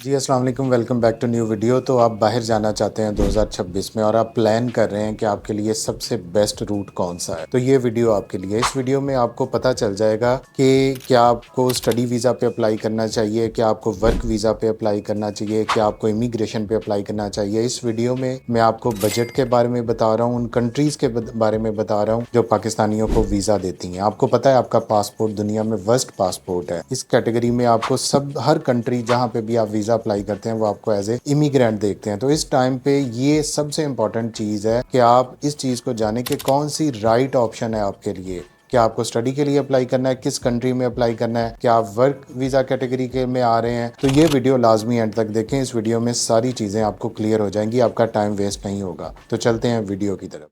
जी अस्सलाम वालेकुम, welcome back to new video. तो आप बाहर जाना चाहते हैं 2026 में और आप प्लान कर रहे हैं कि आपके लिए सबसे बेस्ट रूट कौन सा है, तो ये वीडियो आपके लिए। इस वीडियो में आपको पता चल जाएगा कि क्या आपको स्टडी वीज़ा पे अप्लाई करना चाहिए, क्या आपको वर्क वीज़ा पे अप्लाई करना चाहिए, क्या आपको इमिग्रेशन पे अप्लाई करना चाहिए। इस वीडियो में मैं आपको बजट के बारे में बता रहा हूँ, उन कंट्रीज़ के बारे में बता रहा हूँ जो पाकिस्तानियों को वीज़ा देती हैं। आपको पता है आपका पासपोर्ट दुनिया में वर्स्ट पासपोर्ट है। इस कैटेगरी में आपको सब हर कंट्री जहाँ पे भी आप वीज़ा अप्लाई करते हैं वो आपको एज ए इमिग्रेंट देखते हैं। तो इस टाइम पे ये सबसे इंपॉर्टेंट चीज़ है कि आप इस चीज़ को जाने कि कौन सी राइट ऑप्शन है आपके लिए। क्या आपको स्टडी के लिए अप्लाई करना है, किस कंट्री में अप्लाई करना है, क्या आप वर्क वीज़ा कैटेगरी के में आ रहे हैं। तो ये वीडियो लाजमी एंड तक देखें। इस वीडियो में सारी चीज़ें आपको क्लियर हो जाएंगी, आपका टाइम वेस्ट नहीं होगा। तो चलते हैं वीडियो की तरफ।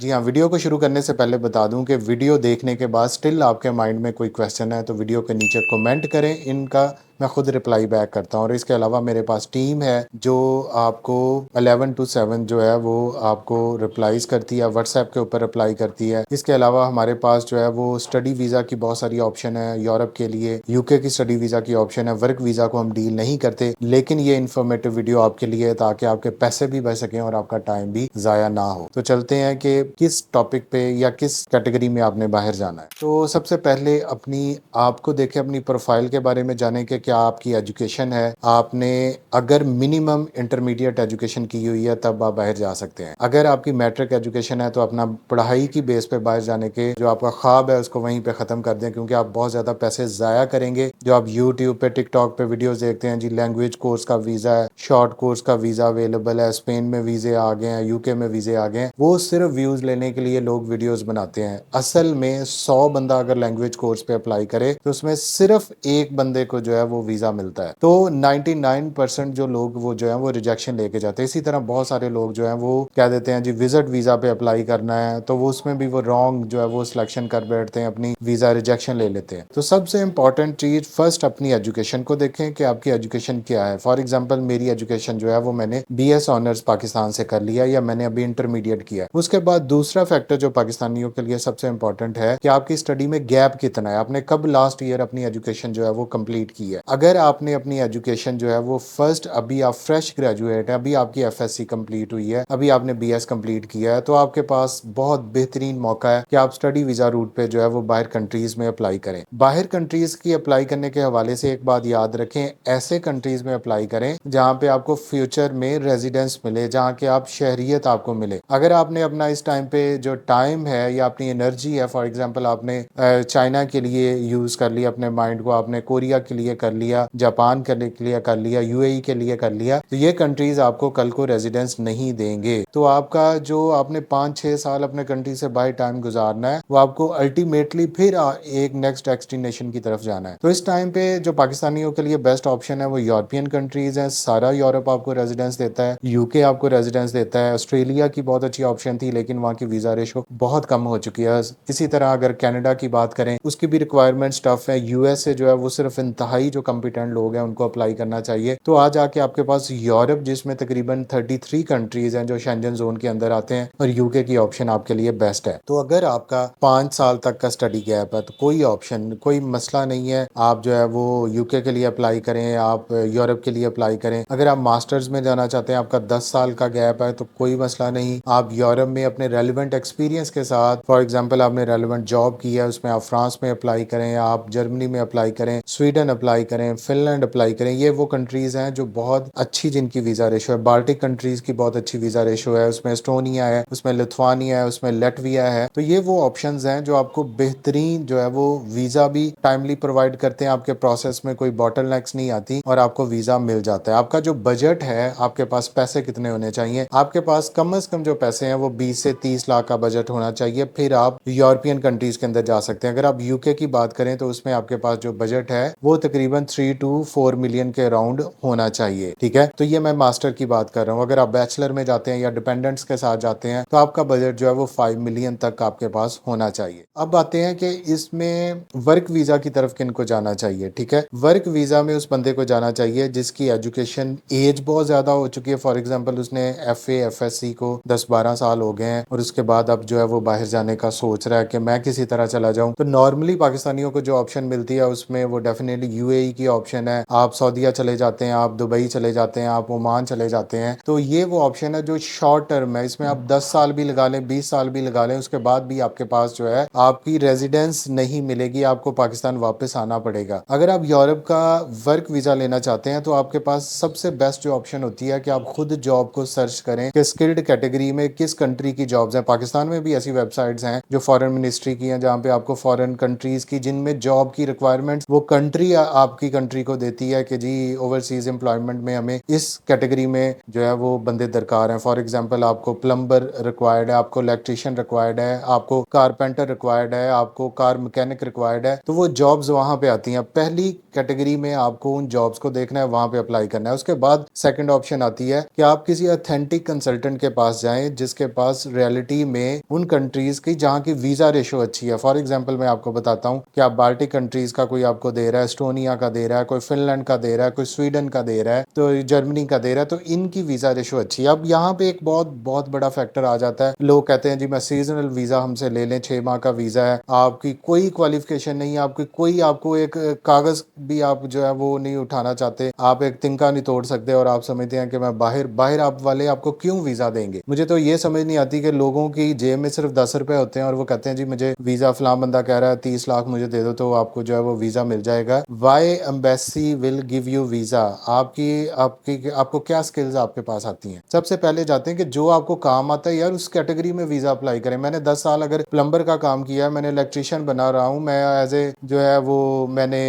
जी हाँ, वीडियो को शुरू करने से पहले बता दूं कि वीडियो देखने के बाद स्टिल आपके माइंड में कोई क्वेश्चन है तो वीडियो के नीचे कमेंट करें, इनका मैं खुद रिप्लाई बैक करता हूँ। और इसके अलावा मेरे पास टीम है जो आपको 11 to 7 जो है वो आपको रिप्लाईज करती है, व्हाट्सएप के ऊपर अप्लाई करती है। इसके अलावा हमारे पास जो है वो स्टडी वीज़ा की बहुत सारी ऑप्शन है यूरोप के लिए, यूके की स्टडी वीज़ा की ऑप्शन है। वर्क वीज़ा को हम डील नहीं करते, लेकिन ये इन्फॉर्मेटिव वीडियो आपके लिए है ताकि आपके पैसे भी बच सकें और आपका टाइम भी ज़ाया ना हो। तो चलते हैं कि किस टॉपिक पे या किस कैटेगरी में आपने बाहर जाना है। तो सबसे पहले अपनी आपको देखें, अपनी प्रोफाइल के बारे में जाने के क्या आपकी एजुकेशन है। आपने अगर मिनिमम इंटरमीडिएट एजुकेशन की हुई है तब आप बाहर जा सकते हैं। अगर आपकी मैट्रिक एजुकेशन है तो अपना पढ़ाई की बेस पे बाहर जाने के जो आपका ख्वाब है उसको वहीं पे ख़त्म कर दें, क्योंकि आप बहुत ज़्यादा पैसे ज़ाया करेंगे। जो आप यूट्यूब पे टिकटॉक पे वीडियोज़ देखते हैं, जी लैंग्वेज कोर्स का वीज़ा है, शॉर्ट कोर्स का वीज़ा अवेलेबल है, स्पेन में वीज़े आ गए हैं, यूके में वीज़े आ गए हैं, वो सिर्फ व्यूज़ लेने के लिए लोग वीडियोज़ बनाते हैं। असल में 100 बंदा अगर लैंग्वेज कोर्स पे अप्लाई करे तो उसमें सिर्फ एक बंदे को जो है वो वीज़ा मिलता है। तो 99% जो लोग वो जो है वो रिजेक्शन लेके जाते हैं। इसी तरह बहुत सारे लोग जो है वो कह देते हैं जी विजिट वीज़ा पे अप्लाई करना है, तो वो उसमें भी वो रॉन्ग जो है वो सिलेक्शन कर बैठते हैं, अपनी वीज़ा रिजेक्शन ले लेते हैं। तो सबसे इंपॉर्टेंट चीज़ फर्स्ट अपनी एजुकेशन को देखें कि आपकी एजुकेशन क्या है। फॉर एग्जाम्पल मेरी एजुकेशन जो है वो मैंने BS ऑनर्स पाकिस्तान से कर लिया या मैंने अभी इंटरमीडिएट किया। उसके बाद दूसरा फैक्टर जो पाकिस्तानियों के लिए सबसे इंपॉर्टेंट है कि आपकी स्टडी में गैप कितना है, आपने कब लास्ट ईयर अपनी एजुकेशन जो है वो कंप्लीट की है। अगर आपने अपनी एजुकेशन जो है वो फर्स्ट अभी आप फ्रेश ग्रेजुएट है, अभी आपकी FSC कंप्लीट हुई है, अभी आपने BS कंप्लीट किया है, तो आपके पास बहुत बेहतरीन मौका है कि आप स्टडी वीज़ा रूट पे जो है वो बाहर कंट्रीज में अप्लाई करें। बाहर कंट्रीज की अप्लाई करने के हवाले से एक बात याद रखें, ऐसे कंट्रीज में अप्लाई करें जहाँ पे आपको फ्यूचर में रेजिडेंस मिले, जहाँ के आप शहरियत आपको मिले। अगर आपने अपना इस टाइम पे जो टाइम है या अपनी एनर्जी है, फॉर एग्जांपल आपने चाइना के लिए यूज़ कर लिया अपने माइंड को, आपने कोरिया के लिए कर लिया, जापान के लिए कर लिया, UAE के लिए कर लिया, तो ये कंट्रीज आपको कल को रेजिडेंस नहीं देंगे। तो आपका जो आपने 5-6 साल अपने कंट्री से बाहर टाइम गुजारना है वो आपको अल्टीमेटली फिर एक नेक्स्ट डेस्टिनेशन की तरफ जाना है। तो इस टाइम पे जो पाकिस्तानियों के लिए बेस्ट ऑप्शन है वो यूरोपियन कंट्रीज है। सारा यूरोप आपको रेजिडेंस देता है, UK आपको रेजिडेंस देता है। ऑस्ट्रेलिया की बहुत अच्छी ऑप्शन थी लेकिन वहाँ की वीज़ा रेशो बहुत कम हो चुकी है। इसी तरह अगर कनाडा की बात करें उसकी भी रिक्वायरमेंट टफ है। USA जो है वो सिर्फ इंतहाई जो कॉम्पिटेंट लोग हैं उनको अप्लाई करना चाहिए। तो आज आके आपके पास यूरोप जिसमें तकरीबन 33 कंट्रीज हैं जो शेंजन जोन के अंदर आते हैं, और UK की ऑप्शन आपके लिए बेस्ट है। तो अगर आपका 5 साल तक का स्टडी गैप है तो कोई ऑप्शन कोई मसला नहीं है, आप जो है वो UK के लिए अप्लाई करें, आप यूरोप के लिए अप्लाई करें। अगर आप मास्टर्स में जाना चाहते हैं, आपका 10 साल का गैप है तो कोई मसला नहीं, आप यूरोप में अपने रेलिवेंट एक्सपीरियंस के साथ, फॉर एग्जांपल आपने रेलिवेंट जॉब की है उसमें आप फ्रांस में अप्लाई करें, आप जर्मनी में अप्लाई करें, स्वीडन अप्लाई करें, फिनलैंड अप्लाई करें। ये वो कंट्रीज हैं जो बहुत अच्छी जिनकी वीज़ा रेशो है। बाल्टिक कंट्रीज की बहुत अच्छी वीज़ा रेशो है, उसमें एस्टोनिया है, उसमें लिथुआनिया है, उसमें लैटविया है। तो ये वो ऑप्शंस हैं जो आपको बेहतरीन जो है वो वीज़ा भी टाइमली प्रोवाइड करते हैं, आपके प्रोसेस में कोई बॉटलनेक्स नहीं आती और आपको वीज़ा मिल जाता है। आपका जो बजट है, आपके पास पैसे कितने होने चाहिए, आपके पास कम से कम जो पैसे हैं वो 20 से 30 लाख का बजट होना चाहिए, फिर आप यूरोपियन कंट्रीज के अंदर जा सकते हैं। अगर आप UK की बात करें तो उसमें आपके पास जो बजट है वो तकरीबन तकरीबन 3 टू 4 मिलियन के अराउंड होना चाहिए। ठीक है, तो ये मैं मास्टर की बात कर रहा हूँ। अगर आप बैचलर में जाते हैं या डिपेंडेंट्स के साथ जाते हैं तो आपका बजट जो है वो 5 मिलियन तक आपके पास होना चाहिए। अब आते हैं कि इसमें वर्क वीजा की तरफ किनको जाना चाहिए। ठीक है, वर्क वीजा में उस बंदे को जाना चाहिए जिसकी एजुकेशन एज बहुत ज्यादा हो चुकी है। फॉर एग्जाम्पल उसने FA FSC को 10-12 साल हो गए हैं और उसके बाद अब जो है वो बाहर जाने का सोच रहा है कि मैं किसी तरह चला जाऊं। तो नॉर्मली पाकिस्तानियों को जो ऑप्शन मिलती है उसमें वो डेफिनेटली UAE की ऑप्शन है। आप सऊदीया चले जाते हैं, आप दुबई चले जाते हैं, आप ओमान चले जाते हैं। तो ये वो ऑप्शन है जो शॉर्ट टर्म है। इसमें आप 10 साल भी लगा लें, 20 साल भी लगा लें, उसके बाद भी आपके पास जो है आपकी रेजिडेंस नहीं मिलेगी, आपको पाकिस्तान वापस आना पड़ेगा। अगर आप यूरोप का वर्क वीजा लेना चाहते हैं तो आपके पास सबसे बेस्ट जो ऑप्शन होती है कि आप खुद जॉब को सर्च करें कि स्किल्ड कैटेगरी में किस कंट्री की जॉब्स हैं। पाकिस्तान में भी ऐसी वेबसाइट्स हैं जो फॉरेन मिनिस्ट्री की हैं, जहाँ पे आपको फॉरेन कंट्रीज की जिनमें जॉब की रिक्वायरमेंट्स वो कंट्री आपकी कंट्री को देती है कि जी ओवरसीज एम्प्लॉयमेंट में हमें इस कैटेगरी में जो है वो बंदे दरकार हैं। फॉर एग्जाम्पल आपको प्लम्बर रिक्वायर्ड है, आपको इलेक्ट्रिशियन रिक्वायर्ड है, आपको कारपेंटर रिक्वायर्ड है, आपको कार मैकेनिक रिक्वायर्ड है, तो वो जॉब्स वहां पे आती हैं। पहली कैटेगरी में आपको उन जॉब्स को देखना है, वहां पे अप्लाई करना है। उसके बाद सेकंड ऑप्शन आती है कि आप किसी ऑथेंटिक कंसल्टेंट के पास जाएं जिसके पास रियलिटी में उन कंट्रीज की जहां की वीजा रेशो अच्छी है। फॉर एग्जांपल मैं आपको बताता हूं कि आप बाल्टिक कंट्रीज का कोई आपको दे रहा है, एस्टोनिया का दे रहा है, कोई फिनलैंड का दे रहा है, कोई स्वीडन का दे रहा है, तो जर्मनी का दे रहा है, तो इनकी वीजा रेशो अच्छी है। अब यहाँ पे एक बहुत बहुत बड़ा फैक्टर आ जाता है। लोग कहते हैं जी मैं सीजनल वीजा हमसे ले लें, 6 माह का वीजा है, आपकी कोई क्वालिफिकेशन नहीं है, आपकी कोई आपको एक कागज भी आप जो है वो नहीं उठाना चाहते, आप एक तिनका नहीं तोड़ सकते और आप समझते हैं कि मैं बाहर आप वाले आपको क्यों वीजा देंगे। मुझे तो ये समझ नहीं आती कि लोगों की जेब में सिर्फ 10 रुपए होते हैं और वो कहते हैं जी मुझे वीजा फलां बंदा कह रहा है 30 लाख मुझे दे दो तो आपको जो है वो वीजा मिल जाएगा। Why embassy will give you visa. आपकी आपकी आपको क्या स्किल्स आपके पास आती हैं। सबसे पहले जाते हैं कि जो आपको काम आता है यार उस कैटेगरी में वीजा अप्लाई करें। मैंने 10 साल अगर प्लम्बर का काम किया है, मैंने इलेक्ट्रिशियन बना रहा हूँ, मैं एज ए जो है वो मैंने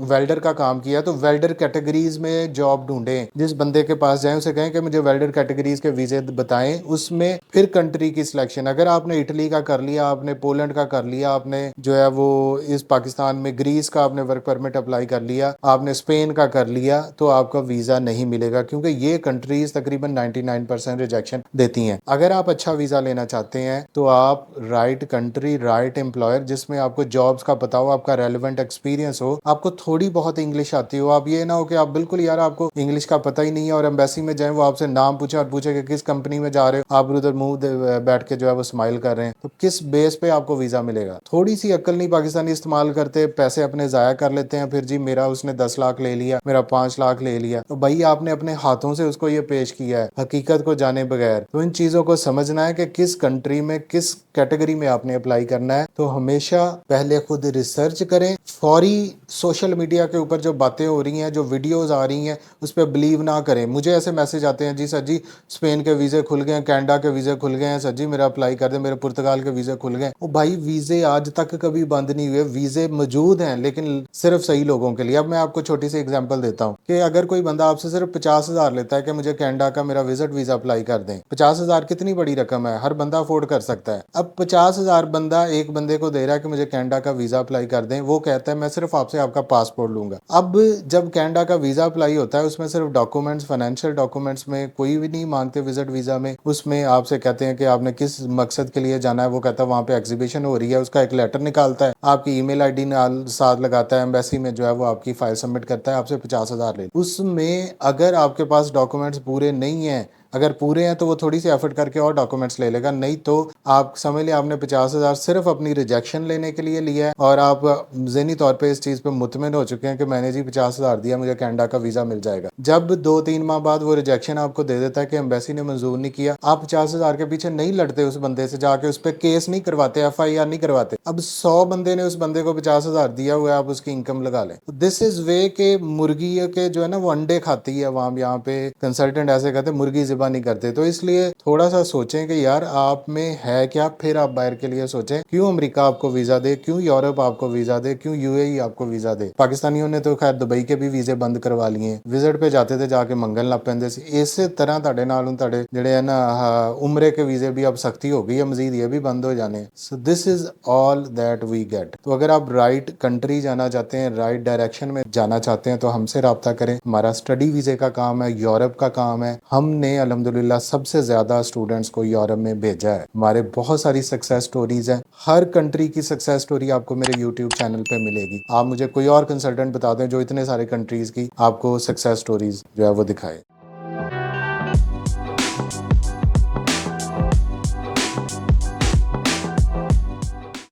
वेल्डर का काम किया, तो वेल्डर कैटेगरीज में जॉब ढूंढें। जिस बंदे के पास जाएं उसे कहें कि मुझे वेल्डर कैटेगरीज के वीजे बताएं, उसमें फिर कंट्री की सिलेक्शन। अगर आपने इटली का कर लिया, आपने पोलैंड का कर लिया, आपने जो है वो इस पाकिस्तान में ग्रीस का आपने वर्क परमिट अप्लाई कर लिया, आपने स्पेन का कर लिया, तो आपका वीजा नहीं मिलेगा क्योंकि ये कंट्रीज तकरीबन 99% रिजेक्शन देती हैं। अगर आप अच्छा वीजा लेना चाहते हैं तो आप राइट कंट्री, राइट एम्प्लॉयर जिसमें आपको जॉब्स का पता हो, आपका रेलिवेंट एक्सपीरियंस हो, आपको थोड़ी बहुत इंग्लिश आती हो। आप ये ना हो कि आप बिल्कुल यार आपको इंग्लिश का पता ही नहीं है और एम्बेसी में जाए वो आपसे नाम पूछे और पूछे कि किस कंपनी में जा रहे हो, आप उधर मुंह बैठ के जो है वो स्माइल कर रहे हैं, तो किस बेस पे आपको वीजा मिलेगा। थोड़ी सी अक्ल नहीं पाकिस्तानी इस्तेमाल करते, पैसे अपने जाया कर लेते हैं, फिर जी मेरा उसने 10 लाख ले लिया, मेरा 5 लाख ले लिया, तो भाई आपने अपने हाथों से उसको ये पेश किया है हकीकत को जाने बगैर। तो इन चीजों को समझना है कि किस कंट्री में किस कैटेगरी में आपने अप्लाई करना है। तो हमेशा पहले खुद रिसर्च करें। फौरी सोशल मीडिया के ऊपर जो बातें हो रही हैं, जो वीडियोस आ रही हैं, उस पर बिलीव ना करें। मुझे ऐसे मैसेज आते हैं जी सर जी स्पेन के वीजे खुल गए हैं, कनाडा के वीजे खुल गए हैं, सर जी मेरा अप्लाई कर दें, मेरे पुर्तगाल के वीजे खुल गए। ओ भाई वीजे आज तक कभी बंद नहीं हुए, वीजे मौजूद हैं लेकिन सिर्फ सही लोगों के लिए। अब मैं आपको छोटी सी एग्जांपल देता हूं कि अगर कोई बंदा आपसे सिर्फ 50,000 लेता है कि मुझे कनाडा का मेरा विजिट वीजा अप्लाई कर दें, 50,000 कितनी बड़ी रकम है, हर बंदा अफोर्ड कर सकता है। अब 50,000 बंदा एक बंदे को दे रहा है कि मुझे कनाडा का वीजा अप्लाई कर दें, वो कहता है मैं सिर्फ आपसे आपका पासपोर्ट लूंगा। अब जब कनाडा का वीजा अप्लाई होता है उसमें सिर्फ डॉक्यूमेंट्स, फाइनेंशियल डॉक्यूमेंट्स में कोई भी नहीं मांगते विजिट वीजा में। उसमें आपसे कहते हैं कि आपने किस मकसद के लिए जाना है, वो कहता है वहां पे एग्जीबिशन हो रही है, उसका एक लेटर निकालता है, आपकी ईमेल आईडी साथ लगाता है, एम्बेसी में जो है वो आपकी फाइल सबमिट करता है, आपसे 50,000 ले। उसमें अगर आपके पास डॉक्यूमेंट्स पूरे नहीं है, अगर पूरे हैं तो वो थोड़ी सी एफर्ट करके और डॉक्यूमेंट्स ले लेगा, नहीं तो आप समझ लिया आपने 50,000 सिर्फ अपनी रिजेक्शन लेने के लिए लिया है और आप ज़हनी तौर पे इस चीज़ पे मुतमिन हो चुके हैं कि मैंने जी 50,000 दिया मुझे कनाडा का वीज़ा मिल जाएगा। जब 2-3 माह बाद वो रिजेक्शन आपको दे देता है कि एम्बेसी ने मंजूर नहीं किया, आप 50,000 के पीछे नहीं लड़ते, उस बंदे से जाके उस पर केस नहीं करवाते, FIR नहीं करवाते। अब 100 बंदे ने उस बंदे को 50,000 दिया हुआ है, आप उसकी इनकम लगा लें। दिस इज वे के मुर्गी के जो है ना वो अंडे खाती है, वहां यहाँ पे कंसल्टेंट ऐसे कहते हैं मुर्गी तजुर्बा नहीं करते, तो इसलिए थोड़ा सा सोचें कि यार आप में है क्या, फिर आप बाहर के लिए सोचें। क्यों अमेरिका आपको वीजा दे, क्यों यूरोप आपको वीजा दे, क्यों यूएई आपको वीजा दे। पाकिस्तानियों ने तो खैर दुबई के भी वीजे बंद करवा लिए, विजिट पे जाते थे जाके मंगल ना पैंदे सी। इसे तरह ਤੁਹਾਡੇ ਨਾਲ ਹੁਣ ਤੁਹਾਡੇ ਜਿਹੜੇ ਹੈ ना उम्रे के वीजे भी अब सख्ती हो गई है, मजीद ये भी बंद हो जाने। So this is all that we get. तो अगर आप राइट कंट्री जाना चाहते हैं, राइट डायरेक्शन में जाना चाहते हैं, तो हमसे रब्ता करें। हमारा स्टडी वीजे का काम है, यूरोप का काम है। हमने अल्हम्दुलिल्लाह सबसे ज्यादा स्टूडेंट्स को यूरोप में भेजा है। हमारे बहुत सारी सक्सेस स्टोरीज हैं, हर कंट्री की सक्सेस स्टोरी आपको मेरे यूट्यूब चैनल पे मिलेगी। आप मुझे कोई और कंसल्टेंट बता दें जो इतने सारे कंट्रीज की आपको सक्सेस स्टोरीज जो है वो दिखाए।